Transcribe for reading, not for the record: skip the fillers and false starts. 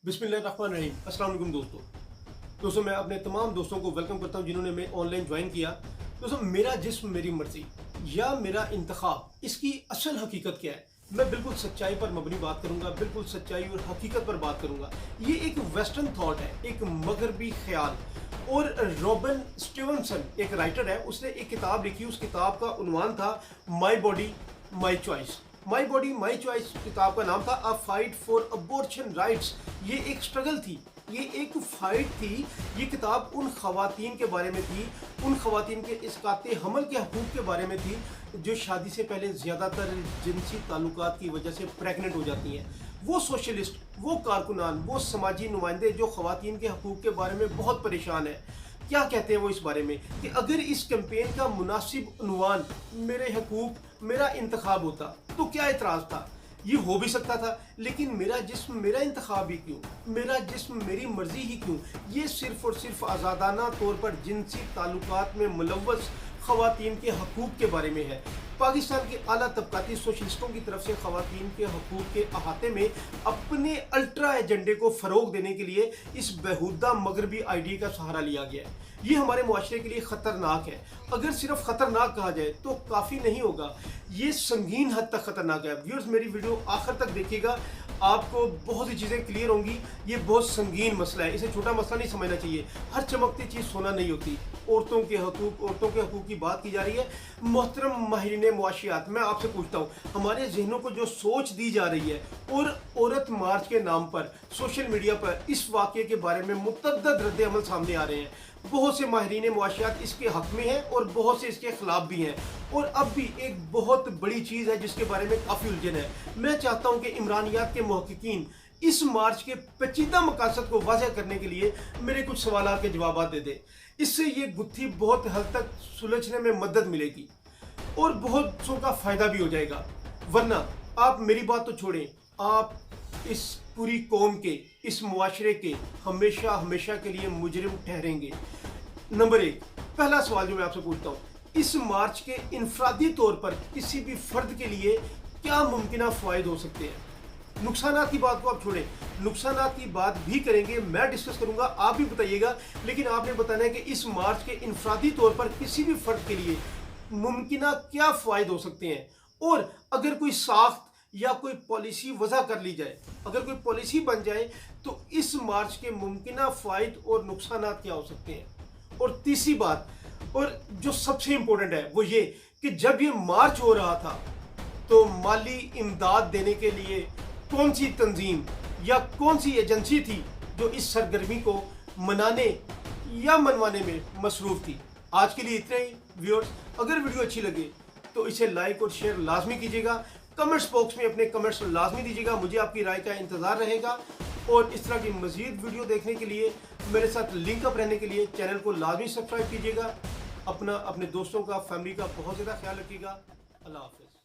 बिस्मिल्लाहिर्रहमानिर्रहीम। अस्सलाम वालेकुम दोस्तों मैं अपने तमाम दोस्तों को वेलकम करता हूं जिन्होंने मैं ऑनलाइन ज्वाइन किया। दोस्तों, मेरा जिस्म मेरी मर्जी या मेरा इंतखाब, इसकी असल हकीकत क्या है? मैं बिल्कुल सच्चाई पर मबनी बात करूंगा, बिल्कुल सच्चाई और हकीकत पर बात करूंगा। ये एक वेस्टर्न थॉट है, एक मगरबी ख्याल। और रॉबिन स्टीवनसन एक राइटर है, उसने एक किताब लिखी। उस किताब का उन्वान था my body my choice. My body my choice किताब का नाम था। A fight for abortion rights. ये एक स्ट्रगल थी, ये एक फाइट थी। ये किताब उन खवातीन के बारे में थी, उन खवातीन के इसकाते हमल के हकूक़ के बारे में थी जो शादी से पहले ज़्यादातर जिनसी ताल्लुकात की वजह से प्रेग्नेंट हो जाती हैं। वो सोशलिस्ट, वो कारकुनान, वो समाजी नुमाइंदे जो खवातीन के हकूक़ के बारे में बहुत परेशान है, क्या कहते हैं वो इस बारे में कि अगर इस कैंपेन का मुनासिब उन्वान मेरे हकूक़ मेरा इंतखाब होता तो क्या एतराज़ था? ये हो भी सकता था, लेकिन मेरा जिस्म मेरा इंतखाब ही क्यों, मेरा जिस्म मेरी मर्जी ही क्यों? ये सिर्फ़ और सिर्फ आज़ादाना तौर पर जिनसी ताल्लुकात में मुलव्वस ख़वातीन के हकूक़ के बारे में है। पाकिस्तान के आला तबकाती सोशलिस्टों की तरफ से ख़वातीन के हकूक़ के अहाते में अपने अल्ट्रा एजेंडे को फ़रोग़ देने के लिए इस बेहुदा मगरबी आइडिया का सहारा लिया गया है। ये हमारे मुआशरे के लिए ख़तरनाक है। अगर सिर्फ ख़तरनाक कहा जाए तो काफ़ी नहीं होगा, ये संगीन हद तक ख़तरनाक है। व्यूअर्स, मेरी वीडियो आखिर तक देखिएगा, आपको बहुत सी चीज़ें क्लियर होंगी। ये बहुत संगीन मसला है, इसे छोटा मसला नहीं समझना चाहिए। हर चमकती चीज़ सोना नहीं होती। औरतों के हकूक़ की बात की जा रही है। मोहतरम माहिरीन मुआशियात, मैं आपसे पूछता हूँ, हमारे जहनों को जो सोच दी जा रही है और औरत मार्च के नाम पर सोशल मीडिया पर इस वाक़े के बारे में मुतअद्दिद रद्द अमल सामने आ रहे हैं। बहुत से माहिरीन मुआशियात इसके हक़ में हैं और बहुत से इसके ख़िलाफ़ भी हैं। और अब भी एक बहुत बड़ी चीज़ है जिसके बारे में काफ़ी उलझन है। मैं चाहता हूँ कि इमरानियात के मुहक्किकीन इस मार्च के पेचीदा मकासद को वाज़ह करने के लिए मेरे कुछ सवालात के जवाब दे दे। इससे ये गुत्थी बहुत हद तक सुलझने में मदद मिलेगी और बहुत सौ का फ़ायदा भी हो जाएगा। वरना आप मेरी बात तो छोड़ें, आप इस पूरी कौम के, इस मुआशरे के हमेशा हमेशा के लिए मुजरिम ठहरेंगे। नंबर एक, पहला सवाल जो मैं आपसे पूछता हूँ, इस मार्च के इनफरादी तौर पर किसी भी फर्द के लिए क्या मुमकिन फ़वाइद हो सकते हैं? नुकसानात की बात को आप छोड़ें, नुकसानात की बात भी करेंगे, मैं डिस्कस करूंगा, आप भी बताइएगा। लेकिन आपने बताना है कि इस मार्च के इनफरादी तौर पर किसी भी फर्द के लिए मुमकिन क्या फ़ायदे हो सकते हैं। और अगर कोई साख्त या कोई पॉलिसी वज़ा कर ली जाए, अगर कोई पॉलिसी बन जाए, तो इस मार्च के मुमकिन फ़ायदे और नुकसानात क्या हो सकते हैं। और तीसरी बात, और जो सबसे इम्पोर्टेंट है, वो ये कि जब ये मार्च हो रहा था तो माली इमदाद देने के लिए कौन सी तंजीम या कौन सी एजेंसी थी जो इस सरगर्मी को मनाने या मनवाने में मसरूफ़ थी। आज के लिए इतना ही व्यूअर्स। अगर वीडियो अच्छी लगे तो इसे लाइक और शेयर लाजमी कीजिएगा। कमेंट्स बॉक्स में अपने कमेंट्स लाजमी दीजिएगा, मुझे आपकी राय का इंतज़ार रहेगा। और इस तरह की मज़ीद वीडियो देखने के लिए, मेरे साथ लिंक अप रहने के लिए चैनल को लाजमी सब्सक्राइब कीजिएगा। अपने दोस्तों का, फैमिली का बहुत ज़्यादा ख्याल रखिएगा। अल्लाह हाफ़िज़।